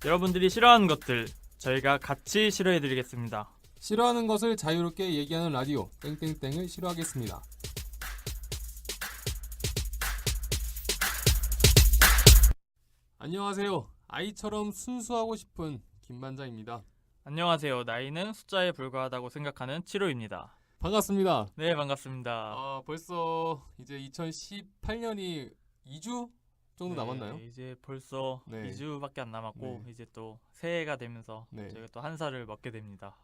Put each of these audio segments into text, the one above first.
여러분들이 싫어하는 것들 저희가 같이 싫어해드리겠습니다. 싫어하는 것을 자유롭게 얘기하는 라디오 땡땡땡을 싫어하겠습니다. 안녕하세요. 아이처럼 순수하고 싶은 김반장입니다. 안녕하세요. 나이는 숫자에 불과하다고 생각하는 7호입니다. 반갑습니다. 네, 반갑습니다. 벌써 이제 2018년이 2주 정도 남았나요? 이제 벌써 네. 2주밖에 안 남았고 네. 이제 또 새해가 되면서 네. 저희가 또 한 살을 먹게 됩니다.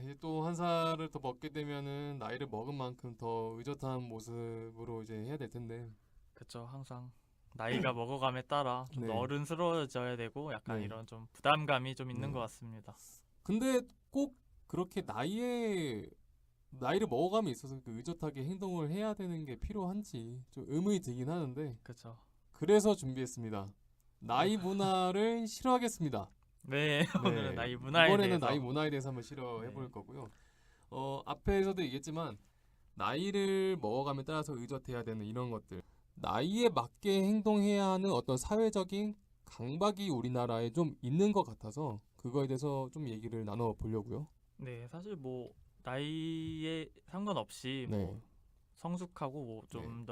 이제 또 한 살을 더 먹게 되면은 나이를 먹은 만큼 더 의젓한 모습으로 이제 해야 될 텐데. 그쵸. 항상 나이가 먹어감에 따라 좀 더 네. 어른스러워져야 되고 약간 네. 이런 좀 부담감이 좀 있는 네. 것 같습니다. 근데 꼭 그렇게 나이를 먹어감에 있어서 그 의젓하게 행동을 해야 되는 게 필요한지 좀 의문이 들긴 하는데, 그쵸. 그래서 준비했습니다. 나이 문화를 싫어하겠습니다. 네, 오늘은 네. 나이 문화에 이번에는 대해서 나이 문화에 대해서 한번 싫어해볼 네. 거고요. 앞에서도 얘기했지만 나이를 먹어감에 따라서 의젓해야 되는 이런 것들, 나이에 맞게 행동해야 하는 어떤 사회적인 강박이 우리나라에 좀 있는 것 같아서 그거에 대해서 좀 얘기를 나눠보려고요. 네, 사실 뭐 나이에 상관없이 네. 뭐 성숙하고 뭐 네. 좀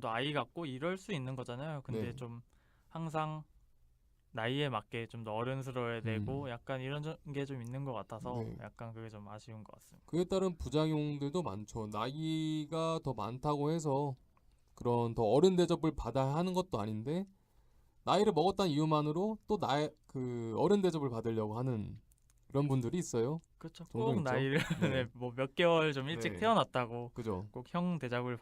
더 아이 같고 이럴 수 있는 거잖아요. 근데 네. 좀 항상 나이에 맞게 좀 더 어른스러워야 되고 약간 이런 게 좀 있는 것 같아서 네. 약간 그게 좀 아쉬운 것 같습니다. 그에 따른 부작용들도 많죠. 나이가 더 많다고 해서 그런 더 어른 대접을 받아야 하는 것도 아닌데, 나이를 먹었다는 이유만으로 또 나의 그 어른 대접을 받으려고 하는 그런 분들이 있어요. 그렇죠. 종종 꼭 있죠. 나이를 네. 네, 뭐 몇 개월 좀 일찍 네. 태어났다고 그죠? 꼭 형 대접을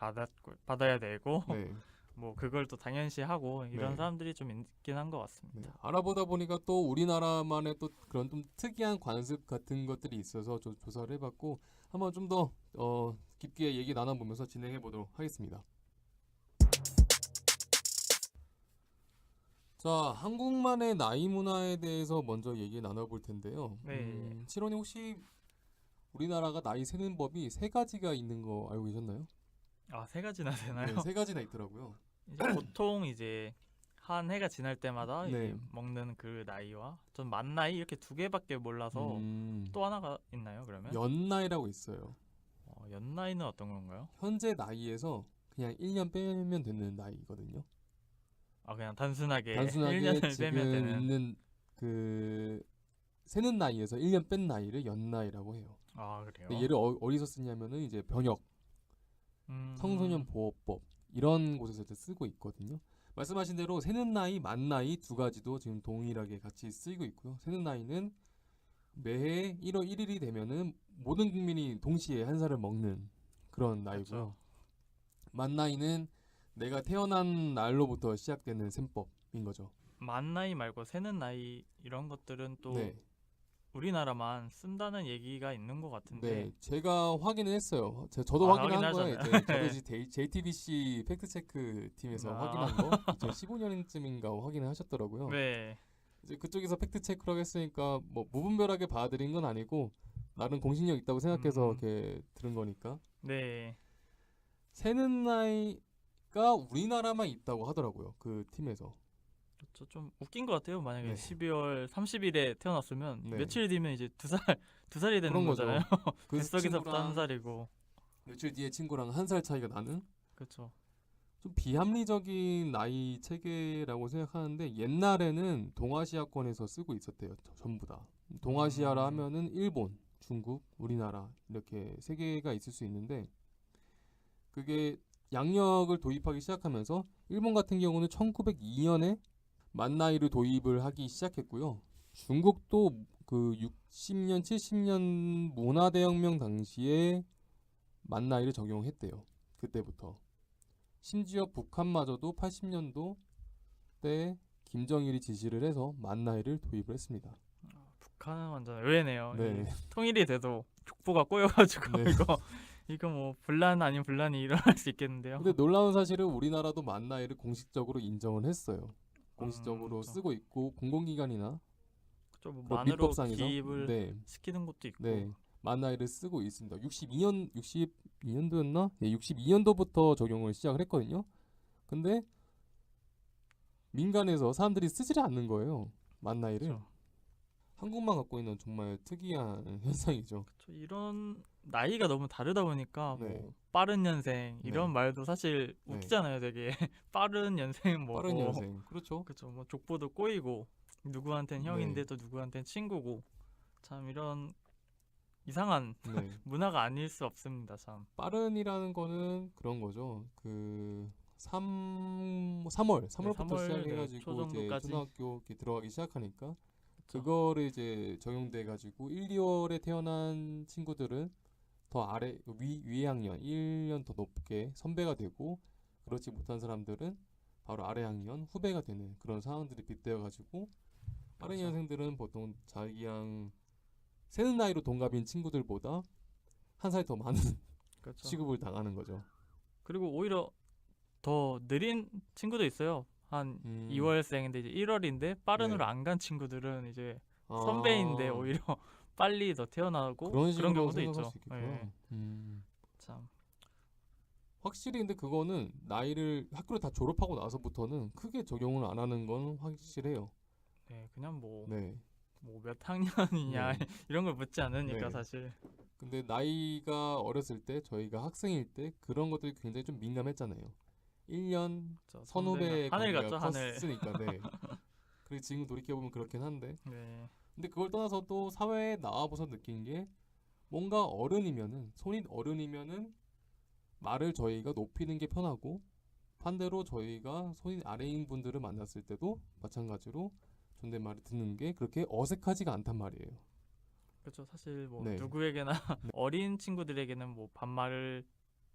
받아야 되고 네. 뭐 그걸 또 당연시하고 이런 네. 사람들이 좀 있긴 한 것 같습니다. 네. 알아보다 보니까 또 우리나라만의 또 그런 좀 특이한 관습 같은 것들이 있어서 조사를 해봤고, 한번 좀 더 깊게 얘기 나눠보면서 진행해 보도록 하겠습니다. 자, 한국만의 나이 문화에 대해서 먼저 얘기 나눠볼 텐데요. 네. 칠원이 혹시 우리나라가 나이 세는 법이 세 가지가 있는 거 알고 계셨나요? 아, 세 가지나 되나요? 네, 세 가지나 있더라고요. 이제 보통 이제 한 해가 지날 때마다 네. 이제 먹는 그 나이와 전 만 나이 이렇게 두 개밖에 몰라서 또 하나가 있나요, 그러면? 연나이라고 있어요. 연 나이는 어떤 건가요? 현재 나이에서 그냥 1년 빼면 되는 나이거든요. 아, 그냥 단순하게 단순하게 1년을 지금 빼면 되는. 있는 그 세는 나이에서 1년 뺀 나이를 연나이라고 해요. 아, 그래요? 근데 얘를 어디서 쓰냐면은 이제 병역, 청소년 보호법 이런 곳에서 이제 쓰고 있거든요. 말씀하신 대로 세는 나이, 만 나이 두 가지도 지금 동일하게 같이 쓰이고 있고요. 세는 나이는 매해 1월 1일이 되면은 모든 국민이 동시에 한 살을 먹는 그런 나이고요. 그쵸. 만 나이는 내가 태어난 날로부터 시작되는 셈법인 거죠. 만 나이 말고 세는 나이 이런 것들은 또 네, 우리나라만 쓴다는 얘기가 있는 것 같은데. 네, 제가 확인을 했어요. 저도 아, 확인한 거예요. 확인하셨나요? 저도 이제 JTBC 팩트체크 팀에서 아. 확인한 거 2015년쯤인가 확인을 하셨더라고요. 네. 이제 그쪽에서 팩트체크라고 했으니까 뭐 무분별하게 받아들인 건 아니고 나름 공신력 있다고 생각해서 이렇게 들은 거니까. 네. 세는 나이가 우리나라만 있다고 하더라고요. 그 팀에서. 저 좀 웃긴 것 같아요. 만약에 네. 12월 30일에 태어났으면 네. 며칠 뒤면 이제 두 살이 되는 그런 거죠. 거잖아요. 그 뱃속에서부터 한 친구랑 살이고. 며칠 뒤에 친구랑 한 살 차이가 나는 그렇죠. 좀 비합리적인 나이 체계라고 생각하는데, 옛날에는 동아시아권에서 쓰고 있었대요. 전부 다. 동아시아라 하면은 일본, 중국, 우리나라 이렇게 세 개가 있을 수 있는데, 그게 양력을 도입하기 시작하면서 일본 같은 경우는 1902년에 만 나이를 도입을 하기 시작했고요. 중국도 그 60년, 70년 문화대혁명 당시에 만 나이를 적용했대요. 그때부터. 심지어 북한마저도 80년도 때 김정일이 지시를 해서 만 나이를 도입을 했습니다. 북한은 완전 의외네요. 네. 통일이 돼도 족보가 꼬여가지고 네. 이거 뭐 분란 아닌 분란이 일어날 수 있겠는데요. 근데 놀라운 사실은 우리나라도 만 나이를 공식적으로 인정을 했어요. 공식적으로 그쵸. 쓰고 있고, 공공기관이나 그쵸, 뭐 그런 만으로 민법상에서 기입을 네, 시키는 것도 있고. 네, 만 나이를 쓰고 있습니다. 62년도였나? 네, 62년도부터 적용을 시작을 했거든요. 근데 민간에서 사람들이 쓰지를 않는 거예요. 만 나이를. 그쵸. 한국만 갖고 있는 정말 특이한 현상이죠. 저 이런 나이가 너무 다르다 보니까 네. 뭐 빠른 연생 이런 네. 말도 사실 네. 웃기잖아요, 되게. 빠른 연생은 빠른 뭐고. 연생. 그렇죠. 그쵸, 뭐 족보도 꼬이고 누구한텐 네. 형인데 또 누구한텐 친구고 참 이런 이상한 네. 문화가 아닐 수 없습니다, 참. 빠른이라는 거는 그런 거죠. 그 3월부터 네, 3월, 네, 시작해가지고 이제 초정도까지. 초등학교 이렇게 들어가기 시작하니까 그쵸. 그거를 이제 적용돼가지고 1, 2월에 태어난 친구들은 더 아래 위의 학년 1년 더 높게 선배가 되고 그렇지 못한 사람들은 바로 아래 학년 후배가 되는 그런 상황들이 빗대어가지고 빠른 그쵸. 년생들은 보통 자기랑 세는 나이로 동갑인 친구들보다 한 살 더 많은 그렇죠. 취급을 당하는 거죠. 그리고 오히려 더 느린 친구도 있어요. 한 음. 2월생인데 이제 1월인데 빠른으로 네. 안 간 친구들은 이제 아, 선배인데 오히려 빨리 더 태어나고 그런 그런 식으로 경우도 생각할 있죠. 수 있겠구나. 예, 음. 참. 확실히 근데 그거는 나이를 학교를 다 졸업하고 나서부터는 크게 적용을 안 하는 건 확실해요. 네, 그냥 뭐 네. 몇 학년이냐 네. 이런 걸 묻지 않으니까 네. 사실. 근데 나이가 어렸을 때 저희가 학생일 때 그런 것들이 굉장히 좀 민감했잖아요. 1년 그쵸, 선후배 선배가 하늘 관계가 같죠, 하늘. 컸으니까 네. 그리고 지금 돌이켜보면 그렇긴 한데 네, 근데 그걸 떠나서 또 사회에 나와봐서 느낀 게 뭔가 어른이면은 손이 어른이면은 말을 저희가 높이는 게 편하고 반대로 저희가 손이 아래인 분들을 만났을 때도 마찬가지로 존댓말을 듣는 게 그렇게 어색하지가 않단 말이에요. 그렇죠. 사실 뭐 네. 누구에게나 어린 친구들에게는 뭐 반말을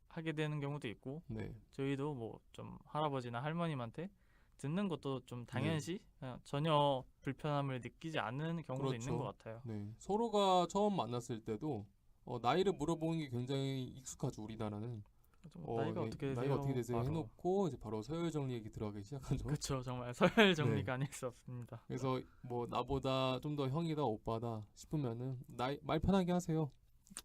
하게 되는 경우도 있고 네. 저희도 뭐 좀 할아버지나 할머님한테 듣는 것도 좀 네. 당연시 그냥 전혀 불편함을 느끼지 않는 경우도 있는 그렇죠. 것 같아요. 네. 서로가 처음 만났을 때도 나이를 물어보는 게 굉장히 익숙하죠. 우리나라는. 좀 나이가 예, 어떻게 되세요? 나이가 어떻게 되세요? 바로. 해놓고 이제 바로 서열 정리 얘기 들어가기 시작하죠. 그렇죠. 정말 서열 네. 정리가 아닐 수 없습니다. 그래서 뭐 나보다 좀 더 형이다 오빠다 싶으면은 말 편하게 하세요.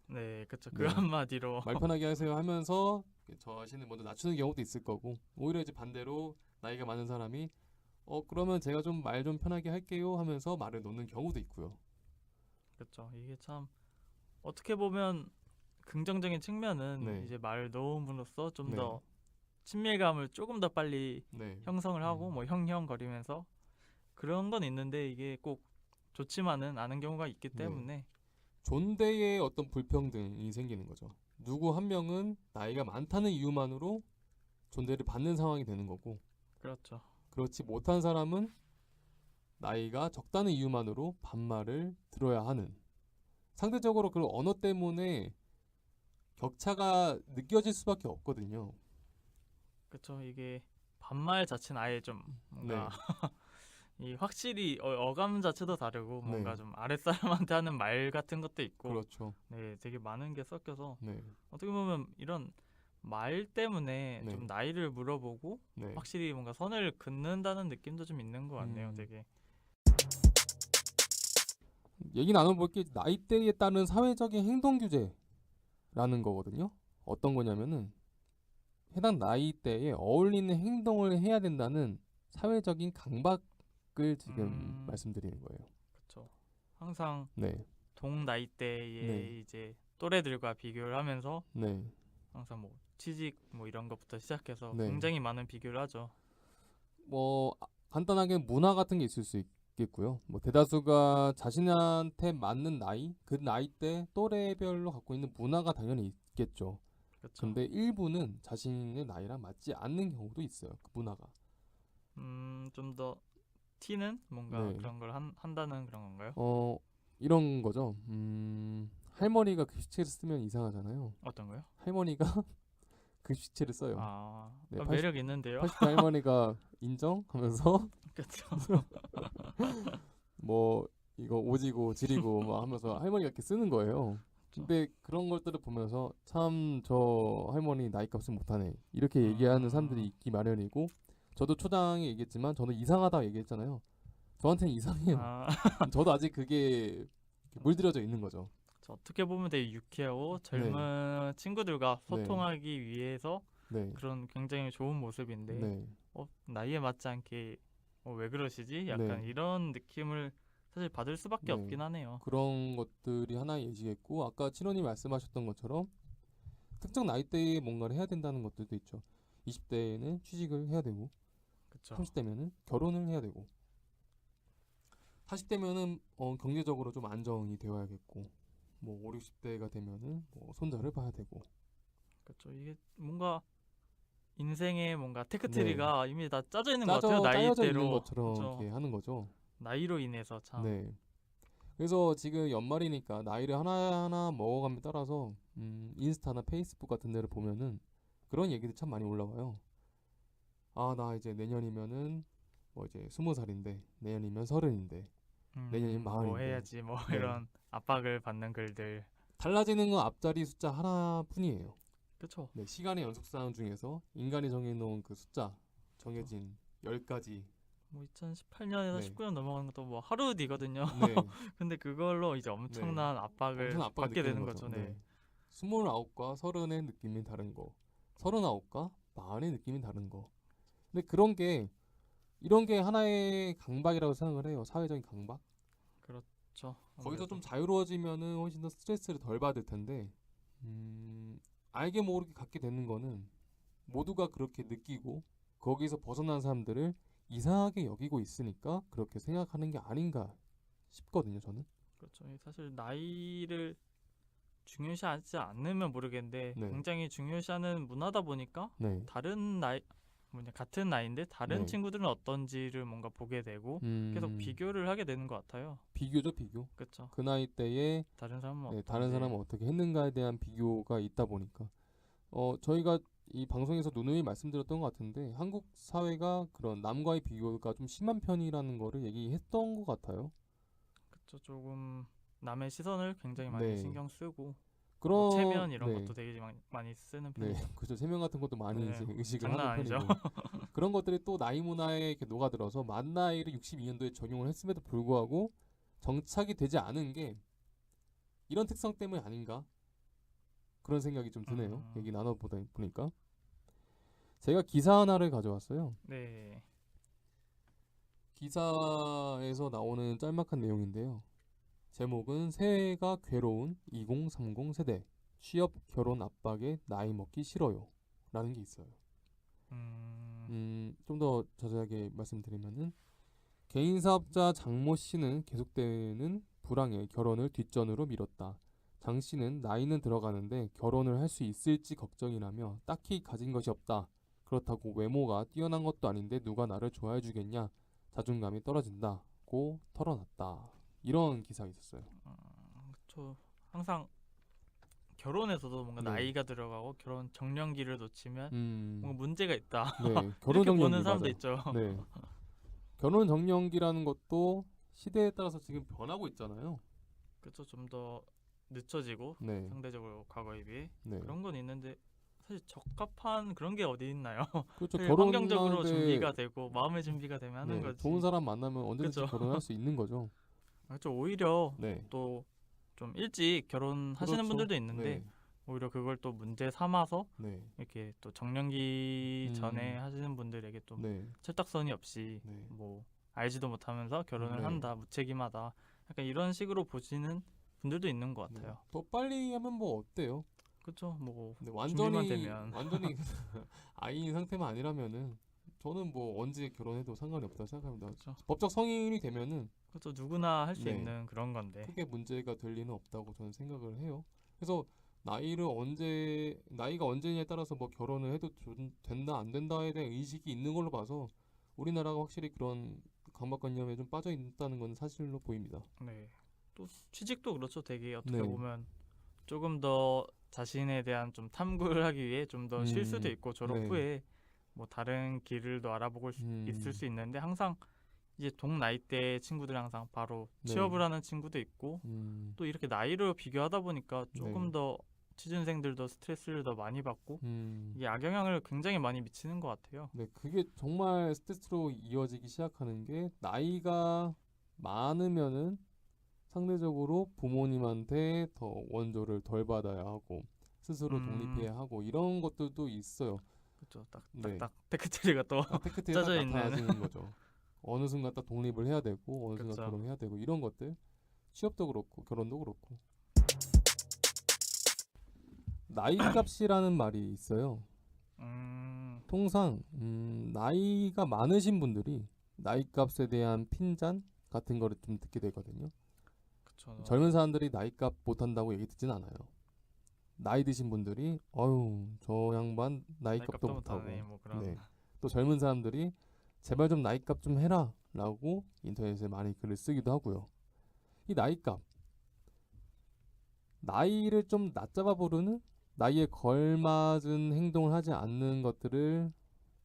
네, 그렇죠. 그 네. 한마디로. 말 편하게 하세요 하면서 저 자신을 먼저 낮추는 경우도 있을 거고 오히려 이제 반대로 나이가 많은 사람이 그러면 제가 좀 말 좀 편하게 할게요 하면서 말을 놓는 경우도 있고요. 그렇죠. 이게 참 어떻게 보면 긍정적인 측면은 네. 이제 말 놓음으로써 좀 네. 더 친밀감을 조금 더 빨리 네. 형성을 하고 음. 뭐 형형거리면서 그런 건 있는데 이게 꼭 좋지만은 않은 경우가 있기 네. 때문에 존대의 어떤 불평등이 생기는 거죠. 누구 한 명은 나이가 많다는 이유만으로 존대를 받는 상황이 되는 거고 그렇죠. 그렇지 못한 사람은 나이가 적다는 이유만으로 반말을 들어야 하는 상대적으로 그 언어 때문에 격차가 느껴질 수밖에 없거든요. 그렇죠. 이게 반말 자체는 아예 좀 뭔가 이 확실히 어감 자체도 다르고 뭔가 네. 좀 아랫사람한테 하는 말 같은 것도 있고 그렇죠. 네, 되게 많은 게 섞여서 네. 어떻게 보면 이런 말 때문에 네. 좀 나이를 물어보고 네. 확실히 뭔가 선을 긋는다는 느낌도 좀 있는 것 같네요. 음. 되게. 얘기 나눠볼 게 나이대에 따른 사회적인 행동 규제라는 거거든요. 어떤 거냐면은 해당 나이대에 어울리는 행동을 해야 된다는 사회적인 강박을 지금 말씀드리는 거예요. 그렇죠. 항상 네. 동 나이대에 네. 이제 또래들과 비교를 하면서 네. 항상 뭐 취직 뭐 이런 것부터 시작해서 네. 굉장히 많은 비교를 하죠. 간단하게 문화 같은 게 있을 수 있겠고요. 대다수가 자신한테 맞는 나이, 그 나이대 또래별로 갖고 있는 문화가 당연히 있겠죠. 그렇죠. 근데 일부는 자신의 나이랑 맞지 않는 경우도 있어요. 그 문화가. 좀 더 티는 뭔가 네. 그런 걸 한다는 그런 건가요? 이런 거죠. 할머니가 글씨체를 쓰면 이상하잖아요. 어떤 거요? 할머니가 글씨체를 써요. 아, 네, 매력 있는데요. 80대 할머니가 인정하면서 그렇죠. 뭐 이거 오지고 지리고 막 하면서 할머니가 이렇게 쓰는 거예요. 근데 그런 것들을 보면서 참 저 할머니 나이값은 못하네 이렇게 얘기하는 사람들이 있기 마련이고 저도 초장에 얘기했지만 저는 이상하다 얘기했잖아요. 저한테는 이상해요. 저도 아직 그게 물들여져 있는 거죠. 어떻게 보면 되게 유쾌하고 젊은 친구들과 소통하기 위해서 네. 그런 굉장히 좋은 모습인데 네. 나이에 맞지 않게 왜 그러시지? 약간 네. 이런 느낌을 사실 받을 수밖에 네. 없긴 하네요. 그런 것들이 하나의 예시겠고 아까 친원님 말씀하셨던 것처럼 특정 나이대에 뭔가를 해야 된다는 것들도 있죠. 20대에는 취직을 해야 되고 그렇죠. 30대면은 결혼을 해야 되고 40대면은 경제적으로 좀 안정이 되어야겠고 뭐 5, 60대가 되면은 뭐 손자를 봐야 되고 그렇죠. 이게 뭔가 인생의 뭔가 테크트리가 이미 다 짜져 있는 것 같아요. 짜여져 있는 나이대로. 것처럼 그렇죠. 이렇게 하는 거죠. 나이로 인해서 참. 네. 그래서 지금 연말이니까 나이를 하나하나 먹어감에 따라서 인스타나 페이스북 같은 데를 보면은 그런 얘기들이 참 많이 올라와요. 아, 나 이제 내년이면은 뭐 이제 20살인데 내년이면 30인데 내년이면 뭐 40인데 해야지 뭐 네. 이런 압박을 받는 글들. 달라지는 건 앞자리 숫자 하나뿐이에요. 그렇죠. 네, 시간의 연속상 중에서 인간이 정해놓은 그 숫자 정해진 10가지. 뭐 2018년에서 네. 19년 넘어가는 것도 뭐 하루 뒤거든요. 네. 근데 그걸로 이제 엄청난 압박을 엄청 압박을 받게 느끼는 되는 거죠. 네. 29과 30의 느낌이 다른 거. 39과 40의 느낌이 다른 거. 근데 그런 게 이런 게 하나의 강박이라고 생각을 해요. 사회적인 강박. 그렇죠. 거기서 좀 아무래도. 자유로워지면은 훨씬 더 스트레스를 덜 받을 텐데 알게 모르게 갖게 되는 거는 모두가 그렇게 느끼고 거기서 벗어난 사람들을 이상하게 여기고 있으니까 그렇게 생각하는 게 아닌가 싶거든요, 저는. 그렇죠. 이 사실 나이를 중요시하지 않으면 모르겠는데 네. 굉장히 중요시하는 문화다 보니까 네. 다른 나이 같은 나이인데 다른 네. 친구들은 어떤지를 뭔가 보게 되고 계속 비교를 하게 되는 것 같아요. 비교죠, 비교. 그렇죠. 그 나이 때에 다른 사람은 네, 어떤지. 다른 사람은 어떻게 했는가에 대한 비교가 있다 보니까 저희가 이 방송에서 누누이 말씀드렸던 것 같은데 한국 사회가 그런 남과의 비교가 좀 심한 편이라는 거를 얘기했던 것 같아요. 그렇죠. 조금 남의 시선을 굉장히 많이 네. 신경 쓰고 그런 뭐 체면 이런 네. 것도 되게 많이 쓰는 네, 편이죠. 그죠. 세명 같은 것도 많이 네, 이제 의식을 장난 하는 아니죠. 편이고 그런 것들이 또 나이 문화에 이렇게 녹아들어서 만 나이를 62년도에 적용을 했음에도 불구하고 정착이 되지 않은 게 이런 특성 때문이 아닌가 그런 생각이 좀 드네요. 얘기 나눠보다 보니까 제가 기사 하나를 가져왔어요. 네. 기사에서 나오는 짤막한 내용인데요. 제목은 새해가 괴로운 2030 세대 취업 결혼 압박에 나이 먹기 싫어요 라는 게 있어요. 좀 더 자세하게 말씀드리면은 개인 사업자 장모 씨는 계속되는 불황에 결혼을 뒷전으로 미뤘다. 장 씨는 나이는 들어가는데 결혼을 할 수 있을지 걱정이라며 딱히 가진 것이 없다. 그렇다고 외모가 뛰어난 것도 아닌데 누가 나를 좋아해 주겠냐. 자존감이 떨어진다고 털어놨다. 이런 기사가 있었어요. 저 항상 결혼에서도 뭔가 네. 나이가 들어가고 결혼 정년기를 놓치면 뭔가 음, 문제가 있다. 네, 결혼 이렇게 정년기 보는 사람도 맞아요. 있죠. 네, 결혼 정년기라는 것도 시대에 따라서 지금 변하고 있잖아요. 그렇죠. 좀 더 늦춰지고 네, 상대적으로 과거에 비해 네, 그런 건 있는데 사실 적합한 그런 게 어디 있나요? 그렇죠. 사실 환경적으로 결혼하는데 준비가 되고 마음의 준비가 되면 하는 네, 거지. 좋은 사람 만나면 언제든지 그쵸. 결혼할 수 있는 거죠. 그렇죠. 오히려 네, 또 좀 일찍 결혼하시는 그렇죠. 분들도 있는데 네, 오히려 그걸 또 문제 삼아서 네, 이렇게 또 정년기 전에 하시는 분들에게 또 네, 철딱서니 없이 네, 뭐 알지도 못하면서 결혼을 네. 한다 무책임하다 약간 이런 식으로 보시는 분들도 있는 것 네. 같아요. 더 빨리 하면 뭐 어때요? 그렇죠. 뭐 근데 준비만 되면 완전히 아이인 상태만 아니라면은 저는 뭐 언제 결혼해도 상관이 없다고 생각합니다. 그렇죠. 법적 성인이 되면은 그렇죠. 누구나 할 수 네. 있는 그런 건데. 크게 문제가 될 리는 없다고 저는 생각을 해요. 그래서 나이가 언제냐에 따라서 뭐 결혼을 해도 된다 안 된다에 대한 의식이 있는 걸로 봐서 우리나라가 확실히 그런 강박관념에 좀 빠져 있다는 건 사실로 보입니다. 네. 또 취직도 그렇죠. 되게 어떻게 네. 보면 조금 더 자신에 대한 좀 탐구를 하기 위해 좀 더 쉴 수도 있고 졸업 네. 후에 뭐 다른 길을 더 알아보고 있을 수 있는데 항상 이제 동 나이대 친구들 항상 바로 네. 취업을 하는 친구도 있고 또 이렇게 나이로 비교하다 보니까 조금 네. 더 취준생들도 스트레스를 더 많이 받고 음, 이게 악영향을 굉장히 많이 미치는 것 같아요. 네, 그게 정말 스트레스로 이어지기 시작하는 게 나이가 많으면은 상대적으로 부모님한테 더 원조를 덜 받아야 하고 스스로 독립해야 하고 이런 것들도 있어요. 그렇죠. 네. 딱딱딱 테크트리가 또 테크트리가 짜져 딱 있는. 나타나지는 거죠. 어느 순간 딱 독립을 해야 되고 어느 순간 그쵸. 결혼해야 되고 이런 것들 취업도 그렇고 결혼도 그렇고 나이값이라는 말이 있어요. 통상 나이가 많으신 분들이 나이값에 대한 핀잔 같은 거를 좀 듣게 되거든요. 그쵸. 젊은 사람들이 나이값 못한다고 얘기 듣진 않아요. 나이 드신 분들이 어휴 저 양반 나이값도 못하고 못하네 뭐 그런. 네. 또 젊은 사람들이 제발 좀 나이값 좀 해라 라고 인터넷에 많이 글을 쓰기도 하고요. 이 나이값 나이를 좀 낮잡아 부르는 나이에 걸맞은 행동을 하지 않는 것들을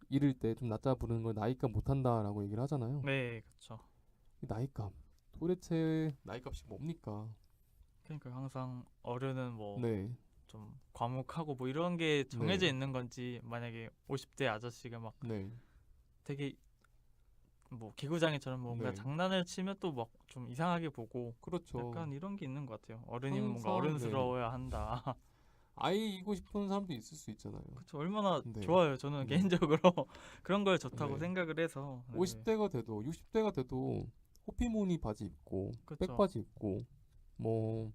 이를 때 좀 낮잡아 부르는 걸 나이값 못한다라고 얘기를 하잖아요. 네, 그렇죠. 이 나이값 도대체 나이값이 뭡니까? 그러니까 항상 어른은 뭐 네, 좀 과묵하고 뭐 이런 게 정해져 네. 있는 건지, 만약에 50대 아저씨가 막 네, 되게 뭐 개구장이처럼 뭔가 네. 장난을 치면 또 막 좀 이상하게 보고, 그렇죠. 약간 이런 게 있는 것 같아요. 어른이면 뭔가 항상, 어른스러워야 한다. 아이이고 싶은 사람도 있을 수 있잖아요. 그렇죠. 얼마나 네. 좋아요. 저는 네. 개인적으로 그런 걸 좋다고 네. 생각을 해서. 네. 50대가 돼도 60대가 돼도 호피무늬 바지 입고 그쵸. 백바지 입고 뭐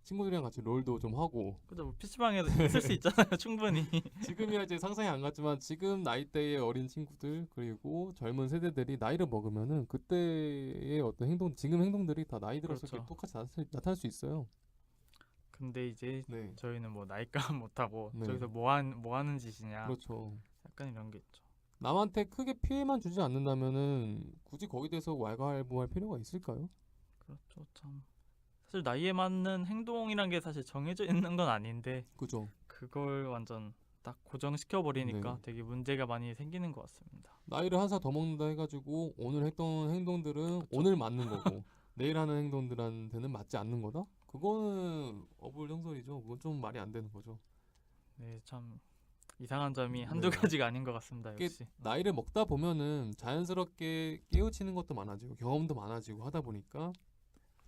친구들이랑 같이 롤도 좀 하고 그죠. 뭐 PC방에도 있을 수 있잖아요. 충분히. 지금이야 이제 상상이 안 갔지만 지금 나이대의 어린 친구들 그리고 젊은 세대들이 나이를 먹으면은 그때의 어떤 행동 지금 행동들이 다 나이 들었을 때 그렇죠. 똑같이 나타날 수 있어요. 근데 이제 네, 저희는 뭐 나이값 못하고 네. 저기서 뭐 하는 짓이냐, 그렇죠. 약간 이런 게 있죠. 남한테 크게 피해만 주지 않는다면은 굳이 거기 대해서 왈가왈부할 필요가 있을까요? 그렇죠. 참 사실 나이에 맞는 행동이란 게 사실 정해져 있는 건 아닌데, 그죠. 그걸 완전 딱 고정시켜 버리니까 네. 되게 문제가 많이 생기는 것 같습니다. 나이를 한 살 더 먹는다 해가지고 오늘 했던 행동들은 그쵸. 오늘 맞는 거고 내일 하는 행동들한테는 맞지 않는 거다? 그거는 어불성설이죠. 그건 좀 말이 안 되는 거죠. 네, 참 이상한 점이 한두 네. 가지가 아닌 것 같습니다. 이게 역시. 나이를 먹다 보면은 자연스럽게 깨우치는 것도 많아지고 경험도 많아지고 하다 보니까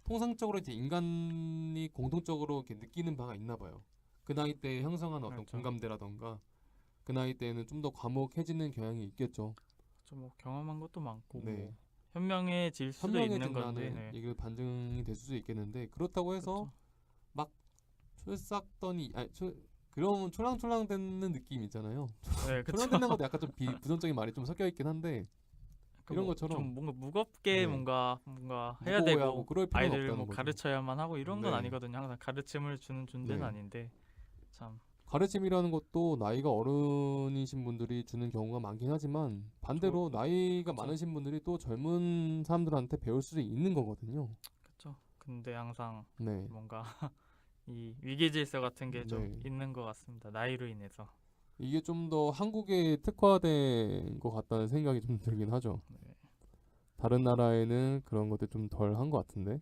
통상적으로 이제 인간이 공통적으로 이렇게 느끼는 바가 있나 봐요. 그 나이 때에 형성하는 어떤 그렇죠. 공감대라던가 그 나이 때에는 좀 더 과묵해지는 경향이 있겠죠. 좀 뭐 경험한 것도 많고 네. 뭐 현명해질 수도 있는 건데. 현명해진다는 네. 얘기를 반증이 될 수도 있겠는데 그렇다고 해서 그쵸. 막 촐싹더니 그런 촐랑촐랑대는 느낌 있잖아요. 네, 그쵸. 촐랑대는 것도 약간 좀 부정적인 말이 좀 섞여 있긴 한데 이런 뭐 것처럼 좀 뭔가 무겁게 네. 뭔가 해야 무거워야 되고 하고 그럴 필요는 아이들 없다는 뭐 거죠. 가르쳐야만 하고 이런 건 네. 아니거든요. 항상 가르침을 주는 존재는 네. 아닌데 참 가르침이라는 것도 나이가 어른이신 분들이 주는 경우가 많긴 하지만 반대로 나이가 그쵸. 많으신 분들이 또 젊은 사람들한테 배울 수 있는 거거든요. 그렇죠. 근데 항상 네. 뭔가 이 위계 질서 같은 게 좀 네. 있는 것 같습니다. 나이로 인해서. 이게 좀 더 한국에 특화된 것 같다는 생각이 좀 들긴 하죠. 네. 다른 나라에는 그런 것들 좀 덜 한 것 같은데.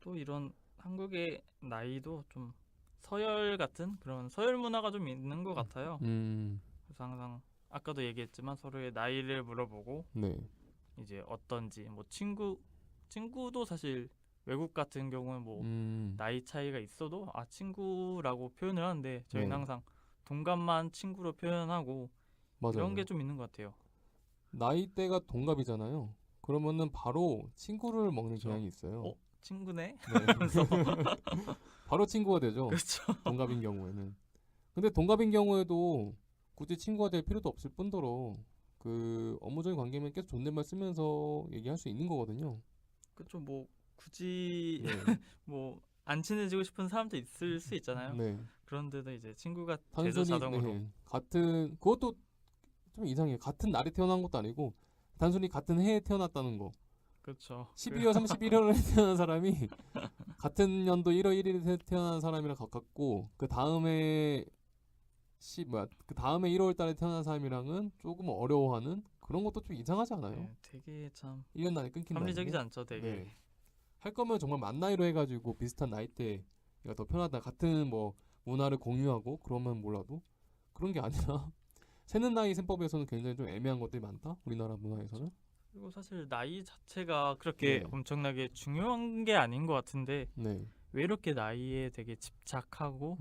또 이런 한국의 나이도 좀 서열 같은 그런 서열 문화가 좀 있는 것 같아요. 그래서 항상 아까도 얘기했지만 서로의 나이를 물어보고 네. 이제 어떤지, 뭐 친구도 사실 외국 같은 경우는 뭐 나이 차이가 있어도 친구라고 표현을 하는데, 저희는 네. 항상 동갑만 친구로 표현하고 맞아요. 이런 게 좀 있는 것 같아요. 나이대가 동갑이잖아요. 그러면은 바로 친구를 먹는 그쵸. 경향이 있어요. 친구네? 네. 하면서 바로 친구가 되죠. 그렇죠. 동갑인 경우에는. 근데 동갑인 경우에도 굳이 친구가 될 필요도 없을 뿐더러 그 업무적인 관계면 계속 존댓말 쓰면서 얘기할 수 있는 거거든요. 그렇죠. 뭐 굳이 네. 뭐 안 친해지고 싶은 사람도 있을 수 있잖아요. 네. 그런데도 이제 친구가 되죠, 단순히 자동으로. 네. 같은 그것도 좀 이상해요. 같은 날에 태어난 것도 아니고 단순히 같은 해에 태어났다는 거. 그렇죠. 12월 31일에 태어난 사람이 같은 연도 1월 1일에 태어난 사람이랑 가깝고 그 다음에 그 다음에 1월 달에 태어난 사람이랑은 조금 어려워하는 그런 것도 좀 이상하지 않아요? 네, 되게 참 1년 안에 끊긴다는 합리적이지 게? 않죠, 되게. 네. 할 거면 정말 만 나이로 해가지고 비슷한 나이대가 더 편하다. 같은 뭐 문화를 공유하고 그러면 몰라도 그런 게 아니라 세는 나이 셈법에서는 굉장히 좀 애매한 것들이 많다. 우리나라 문화에서는. 그리고 사실 나이 자체가 그렇게 네. 엄청나게 중요한 게 아닌 것 같은데 네. 왜 이렇게 나이에 되게 집착하고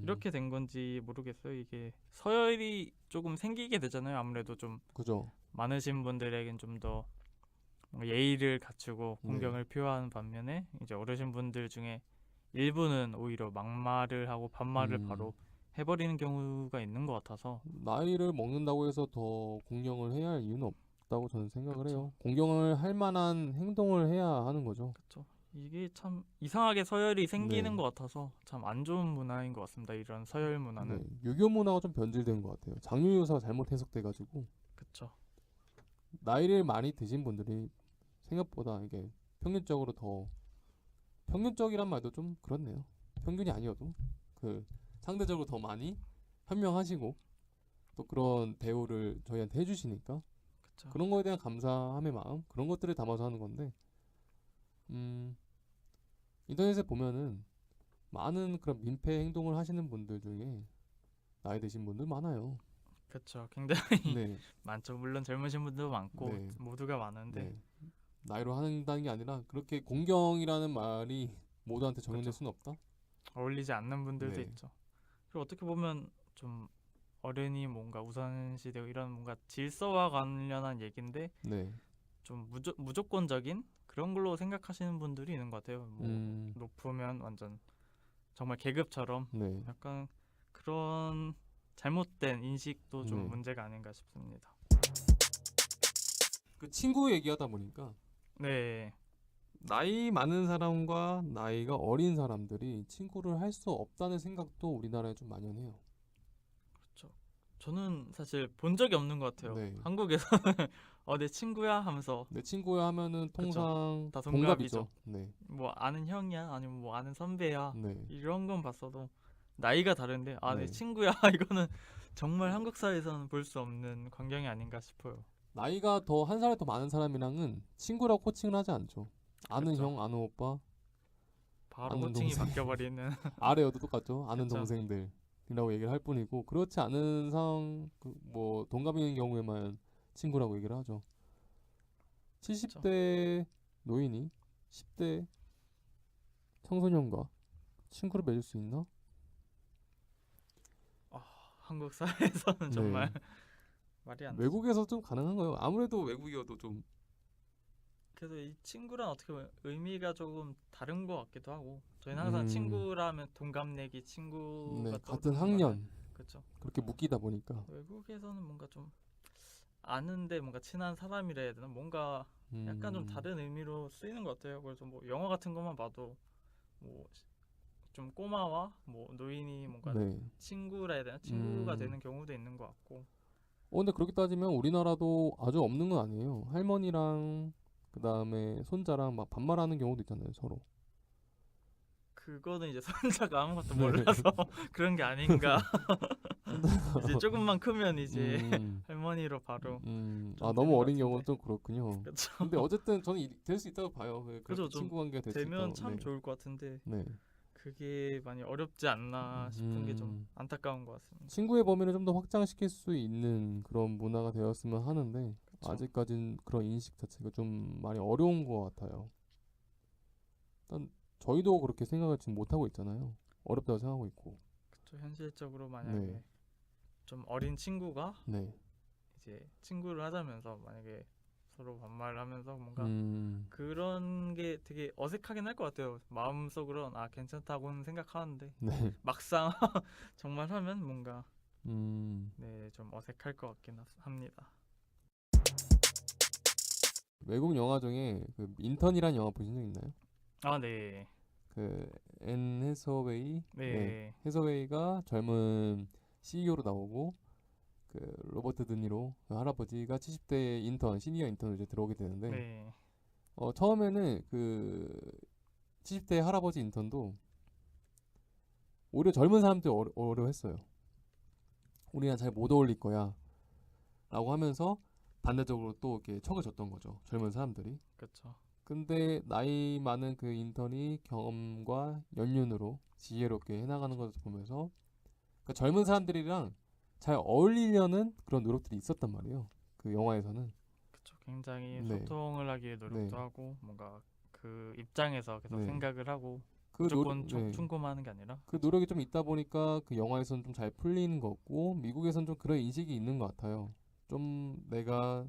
이렇게 된 건지 모르겠어요. 이게 서열이 조금 생기게 되잖아요. 아무래도 좀 그죠. 많으신 분들에겐 좀 더 예의를 갖추고 네. 공경을 표하는 반면에 이제 어르신 분들 중에 일부는 오히려 막말을 하고 반말을 바로 해버리는 경우가 있는 것 같아서 나이를 먹는다고 해서 더 공경을 해야 할 이유는 없다고 저는 생각을 그쵸. 해요. 공경을 할 만한 행동을 해야 하는 거죠. 그렇죠. 이게 참 이상하게 서열이 생기는 네. 것 같아서 참 안 좋은 문화인 것 같습니다. 이런 서열 문화는. 네. 유교 문화가 좀 변질된 것 같아요. 장유유사가 잘못 해석돼가지고 그렇죠. 나이를 많이 드신 분들이 생각보다 이게 평균적으로 더 평균적이란 말도 좀 그렇네요. 평균이 아니어도 그 상대적으로 더 많이 현명하시고 또 그런 대우를 저희한테 해주시니까 그렇죠. 그런 거에 대한 감사함의 마음 그런 것들을 담아서 하는 건데 인터넷에 보면은 많은 그런 민폐 행동을 하시는 분들 중에 나이 드신 분들 많아요. 그렇죠. 굉장히 네, 많죠. 물론 젊으신 분도 많고 네, 모두가 많은데 네. 나이로 한다는 게 아니라 그렇게 공경이라는 말이 모두한테 적용될 그쵸. 수는 없다. 어울리지 않는 분들도 네, 있죠. 그리고 어떻게 보면 좀 어른이 뭔가 우선시되고 이런 뭔가 질서와 관련한 얘기인데 네, 좀 무조건적인 그런 걸로 생각하시는 분들이 있는 것 같아요. 뭐 높으면 완전 정말 계급처럼 네, 약간 그런 잘못된 인식도 좀 네. 문제가 아닌가 싶습니다. 그 친구 얘기하다 보니까 네, 나이 많은 사람과 나이가 어린 사람들이 친구를 할 수 없다는 생각도 우리나라에 좀 만연해요. 그렇죠. 저는 사실 본 적이 없는 것 같아요. 네. 한국에서는 내 친구야 하면서 내 친구야 하면은 그쵸. 통상 다 동갑이죠. 동갑이죠. 네, 뭐 아는 형이야 아니면 뭐 아는 선배야 네, 이런 건 봤어도 나이가 다른데 내 네. 친구야 이거는 정말 한국 사회에서는 볼 수 없는 광경이 아닌가 싶어요. 나이가 더 한 살이 더 많은 사람이랑은 친구라고 호칭을 하지 않죠. 아는 그쵸. 형, 아는 오빠, 바로 아는 호칭이 동생. 바뀌어버리는 아래여도 똑같죠. 아는 그쵸. 동생들이라고 얘기를 할 뿐이고 그렇지 않은 상황 뭐 동갑인 경우에만 친구라고 얘기를 하죠. 70대 노인이 10대 청소년과 친구를 맺을 수 있나? 한국 사회에서는 정말 네. 말이 안 되죠. 외국에서 좀 가능한 거예요. 아무래도 외국이어도 좀 그래서 이 친구란 어떻게 보면 의미가 조금 다른 것 같기도 하고 저희는 항상 친구라면 동갑내기 친구가 네, 같은 떠오르는 학년 그렇죠. 그렇게 묶이다 보니까 외국에서는 뭔가 좀 아는데 뭔가 친한 사람이라 해야 되나 뭔가 약간 좀 다른 의미로 쓰이는 것 같아요. 그래서 뭐 영화 같은 것만 봐도 뭐 좀 꼬마와 뭐 노인이 뭔가 네. 친구라 해야 되나 친구가 되는 경우도 있는 것 같고 근데 그렇게 따지면 우리나라도 아주 없는 건 아니에요. 할머니랑 그 다음에 손자랑 막 반말하는 경우도 있잖아요, 서로. 그거는 이제 손자가 아무것도 네. 몰라서 그런 게 아닌가. 이제 조금만 크면 이제 음, 할머니로 바로 좀 너무 되는 것 어린 같은데. 경우는 좀 그렇군요. 그렇죠. 근데 어쨌든 저는 될 수 있다고 봐요. 그렇게 그죠, 좀 친구 관계가 될 수 되면 있다고. 참 네. 좋을 것 같은데 네. 그게 많이 어렵지 않나 싶은 게 좀 안타까운 것 같습니다. 친구의 범위를 좀 더 확장시킬 수 있는 그런 문화가 되었으면 하는데 그쵸. 아직까진 그런 인식 자체가 좀 많이 어려운 것 같아요. 일단 저희도 그렇게 생각을 지금 못하고 있잖아요. 어렵다고 생각하고 있고. 그쵸, 현실적으로 만약에 네. 좀 어린 친구가 네. 이제 친구를 하자면서 만약에 서로 반말을 하면서 뭔가 그런 게 되게 어색하긴 할 것 같아요. 마음속으로는 괜찮다고는 생각하는데 네. 막상 정말 하면 뭔가 네, 좀 어색할 것 같긴 합니다. 외국 영화 중에 그 인턴이라는 영화 보신 적 있나요? 네. 그 앤 해서웨이, 네. 해서웨이가 젊은 CEO로 나오고 그 로버트 드니로 그 할아버지가 70대 인턴, 시니어 인턴으로 이제 들어오게 되는데 네. 처음에는 그 70대 할아버지 인턴도 오히려 젊은 사람들이 어려했어요. 우리랑 잘 못 어울릴 거야 라고 하면서 반대적으로 또 이렇게 척을 줬던 거죠. 젊은 사람들이. 그렇죠. 근데 나이 많은 그 인턴이 경험과 연륜으로 지혜롭게 해나가는 것을 보면서 그러니까 젊은 사람들이랑 잘 어울리려는 그런 노력들이 있었단 말이에요. 그 영화에서는. 그렇죠. 굉장히 네. 소통을 하기 위해 노력도 네. 하고 뭔가 그 입장에서 계속 네. 생각을 하고 그 무조건 네. 충고하는 게 아니라 그 노력이 좀 있다 보니까 그 영화에서는 좀 잘 풀리는 것 같고 미국에서는 좀 그런 인식이 있는 것 같아요. 좀 내가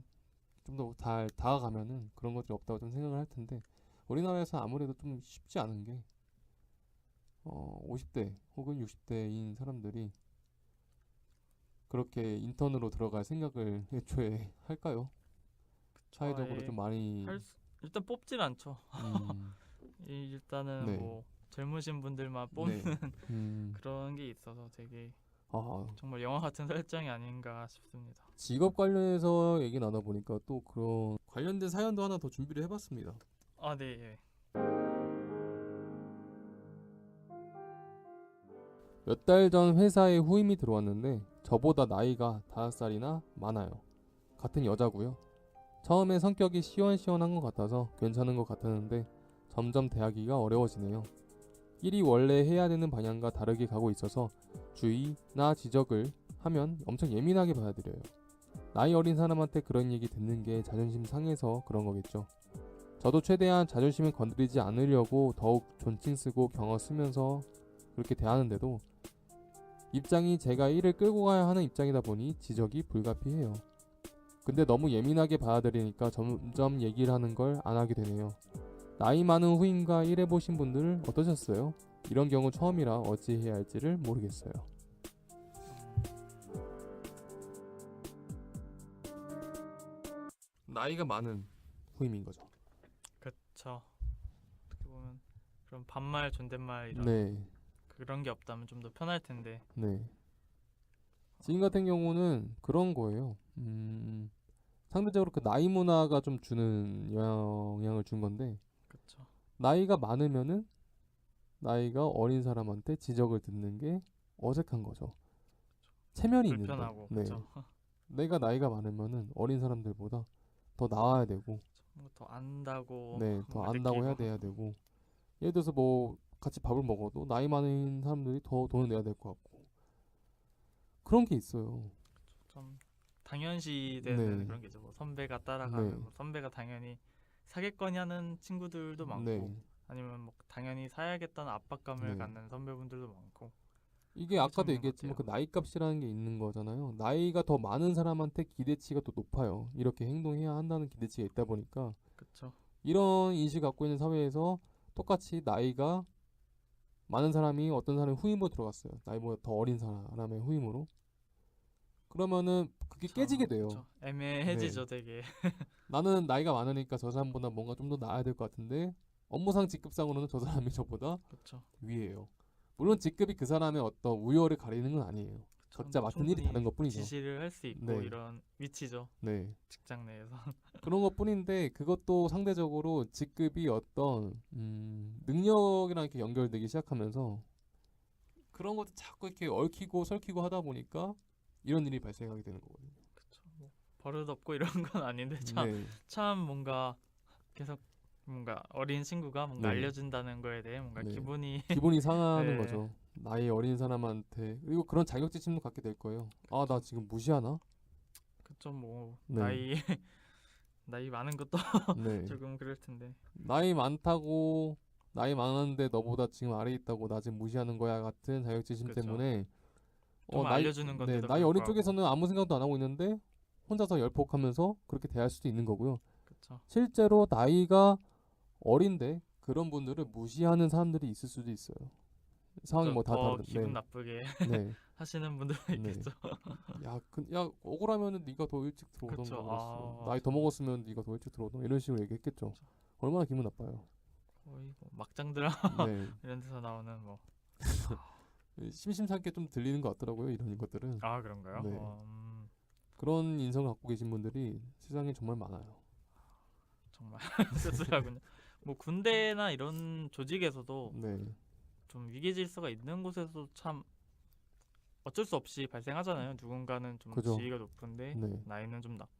좀 더 잘 다가가면은 그런 것들이 없다고 좀 생각을 할 텐데 우리나라에서 아무래도 좀 쉽지 않은 게 50대 혹은 60대인 사람들이 그렇게 인턴으로 들어갈 생각을 애초에 할까요? 사회적으로 아예 좀 많이 일단 뽑질 않죠. 음, 일단은 네, 뭐 젊으신 분들만 뽑는 네, 그런 게 있어서 되게 아, 정말 영화 같은 설정이 아닌가 싶습니다. 직업 관련해서 얘기 나눠보니까 또 그런 관련된 사연도 하나 더 준비를 해봤습니다. 아, 네. 예. 몇 달 전 회사에 후임이 들어왔는데 저보다 나이가 5살이나 많아요. 같은 여자고요. 처음에 성격이 시원시원한 것 같아서 괜찮은 것 같았는데 점점 대하기가 어려워지네요. 일이 원래 해야 되는 방향과 다르게 가고 있어서 주의나 지적을 하면 엄청 예민하게 받아들여요. 나이 어린 사람한테 그런 얘기 듣는 게 자존심 상해서 그런 거겠죠. 저도 최대한 자존심을 건드리지 않으려고 더욱 존칭 쓰고 경어 쓰면서 그렇게 대하는데도 입장이 제가 일을 끌고 가야 하는 입장이다 보니 지적이 불가피해요. 근데 너무 예민하게 받아들이니까 점점 얘기를 하는 걸 안 하게 되네요. 나이 많은 후임과 일해보신 분들 어떠셨어요? 이런 경우 처음이라 어찌 해야 할지를 모르겠어요. 나이가 많은 후임인 거죠. 그쵸. 어떻게 보면 그런 반말 존댓말 이런 네, 그런 게 없다면 좀 더 편할 텐데. 네. 지금 같은 경우는 그런 거예요. 상대적으로 그 나이 문화가 좀 주는 영향을 준 건데 그쵸. 나이가 많으면은 나이가 어린 사람한테 지적을 듣는 게 어색한 거죠. 체면이 있는데, 불편하고 네. 그쵸. 내가 나이가 많으면은 어린 사람들보다 더 나아야 되고, 더 안다고 네, 더 뭔가 안다고 해야 느끼고 돼야 되고, 예를 들어서 뭐 같이 밥을 먹어도 나이 많은 사람들이 더 돈을 내야 될 것 같고 그런 게 있어요. 좀 당연시되는 네, 그런 게 있죠. 뭐 선배가 네, 따라가면 뭐 선배가 당연히 사겠거니 하는 친구들도 많고 네, 아니면 뭐 당연히 사야겠다는 압박감을 네. 갖는 선배분들도 많고 이게 그런 게 참 아까도 있는 것 얘기했지만 같아요. 그 나이 값이라는 게 있는 거잖아요. 나이가 더 많은 사람한테 기대치가 더 높아요. 이렇게 행동해야 한다는 기대치가 있다 보니까 그쵸. 이런 인식 갖고 있는 사회에서 똑같이 나이가 많은 사람이 어떤 사람의 후임으로 들어갔어요. 나이보다 더 어린 사람의 후임으로. 그러면은 그게 깨지게 돼요. 그쵸. 네. 애매해지죠, 되게. 나는 나이가 많으니까 저 사람보다 뭔가 좀 더 나아야 될 것 같은데 업무상 직급상으로는 저 사람이 저보다 그쵸. 위에요. 물론 직급이 그 사람의 어떤 우열을 가리는 건 아니에요. 그쵸. 각자 근데 맡은 일이 다른 충분히 것뿐이죠. 지시를 할 수 있고 네, 이런 위치죠, 네. 직장 내에서. 그런 것뿐인데 그것도 상대적으로 직급이 어떤 능력이랑 이렇게 연결되기 시작하면서 그런 것도 자꾸 이렇게 얽히고 설키고 하다 보니까 이런 일이 발생하게 되는 거거든요. 그쵸. 뭐 버릇없고 이런 건 아닌데 네, 참 뭔가 계속 뭔가 어린 친구가 뭔가 네, 알려준다는 거에 대해 뭔가 네. 기분이 기분이 상하는 네, 거죠. 나이 어린 사람한테 그리고 그런 자격지심도 갖게 될 거예요. 아, 나 그쵸. 지금 무시하나? 그쵸. 뭐 네, 나이 많은 것도 네. 조금 그럴 텐데. 나이 많다고 나이 많은데 너보다 지금 아래 있다고 나 지금 무시하는 거야 같은 자격지심 그쵸. 때문에 좀 나이 알려주는 네, 건데도 나이 어린 불구하고. 쪽에서는 아무 생각도 안 하고 있는데 혼자서 열폭하면서 그렇게 대할 수도 있는 거고요. 그쵸. 실제로 나이가 어린데 그런 분들을 무시하는 사람들이 있을 수도 있어요. 상황이 그쵸. 뭐 다 더 다르든 기분 네, 나쁘게 네, 하시는 분들도 네. 있겠죠. 야 억울하면은 네가 더 일찍 그쵸. 들어오던가 그랬어. 아, 나이 더 정말. 먹었으면 네가 더 일찍 들어오던가 이런 식으로 얘기했겠죠. 그쵸. 얼마나 기분 나빠요. 거의 뭐 막장 드라마 네, 이런 데서 나오는 뭐. 심심찮게 좀 들리는 것 같더라고요. 이런 것들은. 아, 그런가요? 네, 그런 인성을 갖고 계신 분들이 세상에 정말 많아요. 정말 씁쓸하군요. 뭐 군대나 이런 조직에서도 네, 좀 위계 질서가 있는 곳에서 참 어쩔 수 없이 발생하잖아요. 누군가는 좀 그죠. 지위가 높은데 네. 나이는 좀 낮고.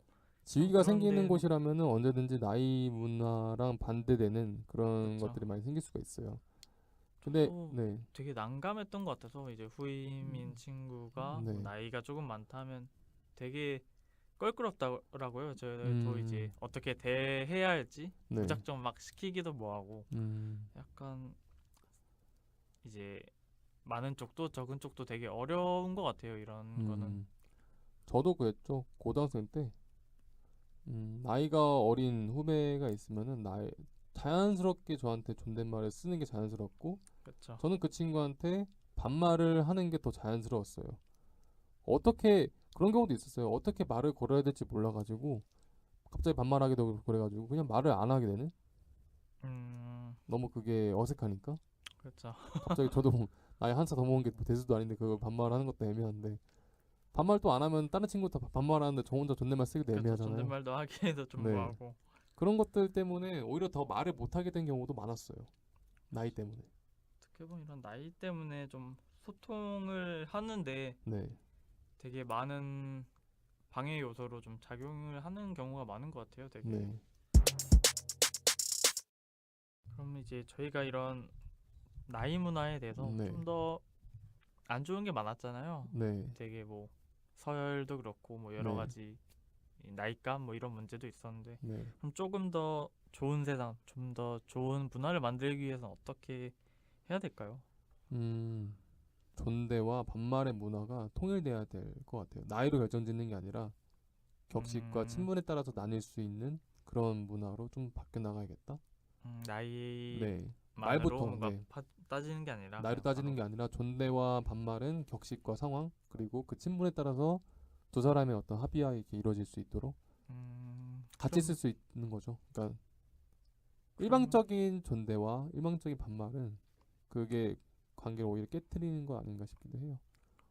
참 지위가 생기는 그런데 곳이라면은 언제든지 나이 문화랑 반대되는 그런 그렇죠. 것들이 많이 생길 수가 있어요. 근데 저도 네, 되게 난감했던 것 같아서 이제 후임인 친구가 뭐 네, 나이가 조금 많다면 되게 껄끄럽더라고요. 저도 이제 음, 어떻게 대해야 할지 네, 무작정 막 시키기도 뭐하고 음, 약간 이제 많은 쪽도 적은 쪽도 되게 어려운 것 같아요. 이런 거는. 저도 그랬죠. 고등학생 때 나이가 어린 후배가 있으면은 자연스럽게 저한테 존댓말을 쓰는 게 자연스럽고 그렇죠. 저는 그 친구한테 반말을 하는 게 더 자연스러웠어요. 어떻게 그런 경우도 있었어요. 어떻게 말을 걸어야 될지 몰라가지고 갑자기 반말하기도 그래가지고 그냥 말을 안 하게 되는. 너무 그게 어색하니까. 그렇죠. 갑자기 저도 나이 한 살 더 먹은 게 대수도 아닌데 그걸 반말하는 것도 애매한데 반말 또 안 하면 다른 친구 다 반말하는데 저 혼자 존댓말 쓰기도 그렇죠. 애매하잖아요. 존댓말도 하기에도 좀 네. 뭐하고. 그런 것들 때문에 오히려 더 말을 못하게 된 경우도 많았어요. 나이 때문에. 어떻게 보면 이런 나이 때문에 좀 소통을 하는데 네. 되게 많은 방해 요소로 좀 작용을 하는 경우가 많은 것 같아요. 되게. 네. 그럼 이제 저희가 이런 나이 문화에 대해서 네. 좀 더 안 좋은 게 많았잖아요. 네. 되게 뭐 서열도 그렇고 뭐 여러 네. 가지 이 나이감 뭐 이런 문제도 있었는데 네. 그럼 조금 더 좋은 세상, 좀 더 좋은 문화를 만들기 위해서는 어떻게 해야 될까요? 존대와 반말의 문화가 통일돼야 될 것 같아요. 나이로 결정짓는 게 아니라 격식과 음, 친분에 따라서 나뉠 수 있는 그런 문화로 좀 바뀌어 나가야겠다. 나이만으로 네. 말부터 뭔가 네. 따지는 게 아니라 나이로 그냥 따지는 바로 게 아니라 존대와 반말은 격식과 상황 그리고 그 친분에 따라서 두 사람의 어떤 합의가 이렇게 이루어질 수 있도록 같이 쓸 그럼 수 있는 거죠. 그러니까 그럼 일방적인 존대와 일방적인 반말은 그게 관계를 오히려 깨트리는 거 아닌가 싶기도 해요.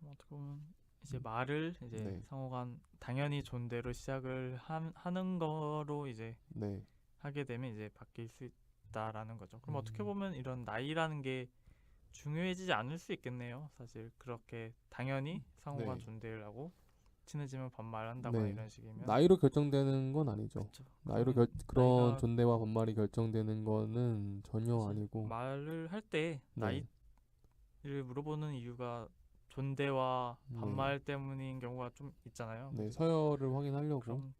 어떻게 보면 이제 음. 말을 이제 네. 상호간 당연히 존대로 시작을 하는 거로 이제 네. 하게 되면 이제 바뀔 수 있다라는 거죠. 그럼 어떻게 음. 보면 이런 나이라는 게 중요해지지 않을 수 있겠네요. 사실 그렇게 당연히 상호간 네. 존대를 하고 친해지면 반말한다거나 네. 이런 식이면 나이로 결정되는 건 아니죠. 그쵸. 나이로 그럼 그런 나이가 존대와 반말이 결정되는 거는 전혀 사실 아니고. 말을 할 때 네. 나이를 물어보는 이유가 존대와 네. 반말 때문인 경우가 좀 있잖아요. 네. 그래서 서열을 확인하려고. 그럼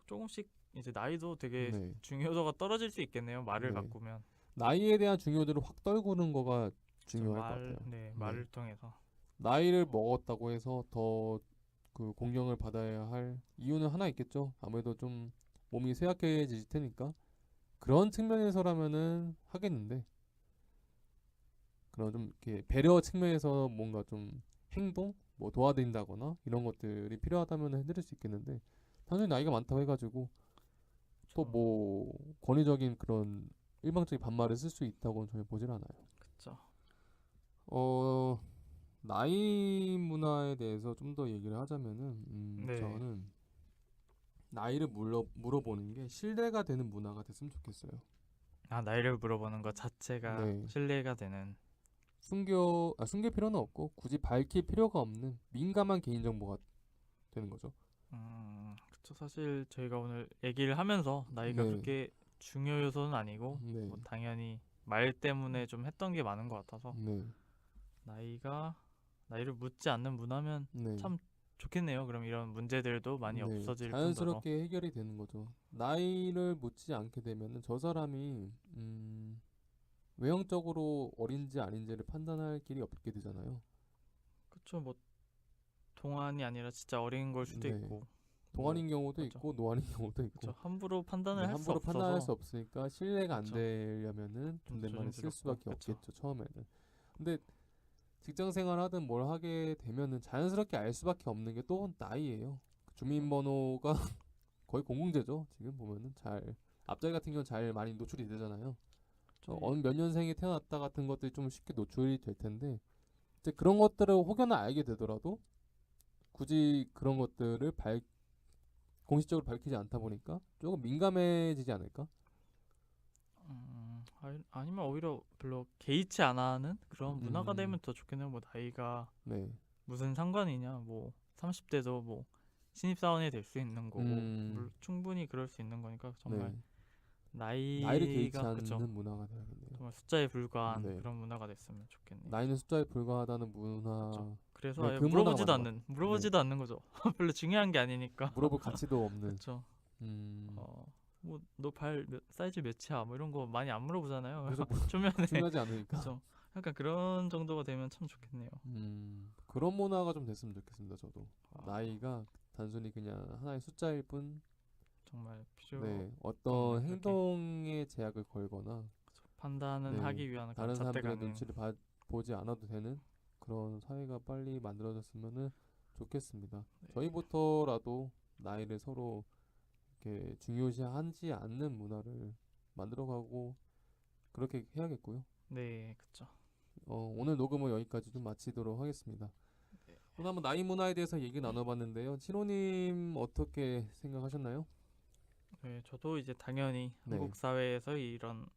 조금씩 이제 나이도 되게 네. 중요도가 떨어질 수 있겠네요. 말을 네. 바꾸면. 나이에 대한 중요도를 확 떨구는 거가 중요할 것 같아요. 네. 말을 통해서. 나이를 먹었다고 해서 더 그 공경을 받아야 할 이유는 하나 있겠죠. 아무래도 좀 몸이 쇠약해질 테니까 그런 측면에서라면은 하겠는데 그런 좀 이렇게 배려 측면에서 뭔가 좀 행동 뭐 도와드린다거나 이런 것들이 필요하다면 해드릴 수 있겠는데 단순히 나이가 많다고 해가지고 또 저, 뭐 권위적인 그런 일방적인 반말을 쓸 수 있다고는 전혀 보질 않아요. 그쵸. 어 나이 문화에 대해서 좀 더 얘기를 하자면은 네. 저는 나이를 물어보는 게 신뢰가 되는 문화가 됐으면 좋겠어요. 나이를 물어보는 것 자체가 네. 신뢰가 되는. 숨길 필요는 없고 굳이 밝힐 필요가 없는 민감한 개인정보가 되는 거죠. 그쵸. 사실 저희가 오늘 얘기를 하면서 나이가 네. 그렇게 중요 요소는 아니고 네. 뭐 당연히 말 때문에 좀 했던 게 많은 것 같아서 네. 나이를 묻지 않는 문화면 네. 참 좋겠네요. 그럼 이런 문제들도 많이 네. 없어질 뿐더러. 자연스럽게 해결이 되는 거죠. 나이를 묻지 않게 되면은 저 사람이 외형적으로 어린지 아닌지를 판단할 길이 없게 되잖아요. 그쵸. 뭐 동안이 아니라 진짜 어린 걸 수도 네. 있고 뭐 동안인 경우도 그죠. 있고 노안인 경우도 그쵸. 있고. 함부로 네, 판단을 할 수 함부로 판단할 수 없어서 없으니까 신뢰가 안 그쵸. 되려면은 좀 존댓말을 쓸 조심스럽고 수밖에 그쵸. 없겠죠, 처음에는. 근데 직장 생활하든 뭘 하게 되면은 자연스럽게 알 수밖에 없는 게 또 나이예요. 주민번호가 거의 공공재죠. 지금 보면은 잘 앞자리 같은 경우는 잘 많이 노출이 되잖아요. 저희 어느 몇 년생에 태어났다 같은 것들이 좀 쉽게 노출이 될 텐데 이제 그런 것들을 혹여나 알게 되더라도 굳이 그런 것들을 공식적으로 밝히지 않다 보니까 조금 민감해지지 않을까? 아니면 오히려 별로 개의치 안 하는 그런 문화가 음, 되면 더 좋겠네요. 뭐 나이가 네. 무슨 상관이냐. 뭐 30대도 뭐 신입사원이 될 수 있는 거고 충분히 그럴 수 있는 거니까 네. 정말 나이를 개의치 나이가 그쵸. 않는 문화가 돼야겠네요. 정말 숫자에 불과한 네. 그런 문화가 됐으면 좋겠네요. 나이는 숫자에 불과하다는 그쵸. 문화. 그래서 네, 아예 그 문화가 물어보지도 맞는 것 않는 같아요. 네. 물어보지도 않는 거죠. 별로 중요한 게 아니니까. 물어볼 가치도 없는. 그쵸. 음, 뭐 너 발 사이즈 몇이야? 뭐 이런 거 많이 안 물어보잖아요. 그래서 초면에. 중요하지 않으니까. 그쵸. 약간 그런 정도가 되면 참 좋겠네요. 그런 문화가 좀 됐으면 좋겠습니다. 저도 아, 나이가 단순히 그냥 하나의 숫자일 뿐 정말 필요 네, 어떤 그렇게. 행동에 제약을 걸거나 판단은 네, 하기 위한 다른 그런 사람들의 잣대가 눈치를 보지 않아도 되는 그런 사회가 빨리 만들어졌으면 좋겠습니다. 네. 저희부터라도 나이를 서로 이렇게 중요시하지 않는 문화를 만들어가고 그렇게 해야겠고요. 네, 그렇죠. 오늘 녹음은 여기까지 좀 마치도록 하겠습니다. 네. 오늘 한번 나이 문화에 대해서 얘기 나눠봤는데요. 신호님 어떻게 생각하셨나요? 네, 저도 이제 당연히 네. 한국 사회에서 이런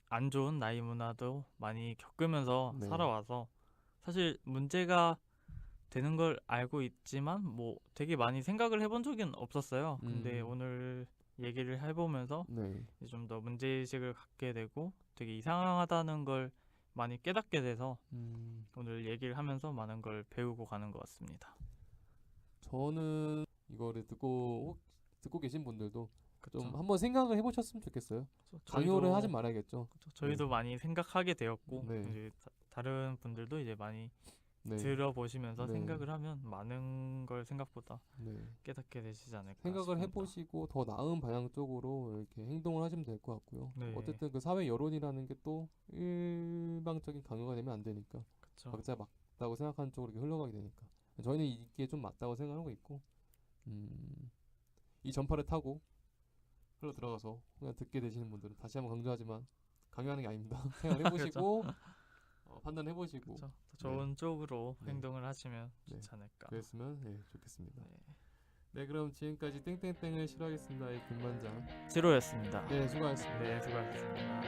안 좋은 나이 문화도 많이 겪으면서 네. 살아와서 사실 문제가 되는 걸 알고 있지만 뭐 되게 많이 생각을 해본 적은 없었어요. 근데 오늘 얘기를 해보면서 네. 좀 더 문제의식을 갖게 되고 되게 이상하다는 걸 많이 깨닫게 돼서 오늘 얘기를 하면서 많은 걸 배우고 가는 것 같습니다. 저는 이거를 듣고 계신 분들도 그쵸? 좀 한번 생각을 해보셨으면 좋겠어요. 그쵸? 강요를 하진 말아야겠죠. 그쵸? 저희도 많이 생각하게 되었고 네. 이제 다른 분들도 이제 많이 네. 들어보시면서 네. 생각을 하면 많은 걸 생각보다 네. 깨닫게 되시지 않을까 생각을 싶습니다. 해보시고 더 나은 방향 쪽으로 이렇게 행동을 하시면 될 것 같고요. 네. 어쨌든 그 사회 여론이라는 게 또 일방적인 강요가 되면 안 되니까 그쵸? 각자 맞다고 생각하는 쪽으로 이렇게 흘러가게 되니까 저희는 이게 좀 맞다고 생각하고 있고 이 전파를 타고 흘러 들어가서 그냥 듣게 되시는 분들은 다시 한번 강조하지만 강요하는 게 아닙니다. 생각해보시고 판단해보시고 그쵸? 더 좋은 쪽으로 네. 행동을 하시면 네. 좋지 않을까. 그랬으면 좋겠습니다. 네. 네, 그럼 지금까지 땡땡땡을 싫어하겠습니다. 김반장. 지로였습니다. 네, 수고하셨습니다. 네, 수고하셨습니다.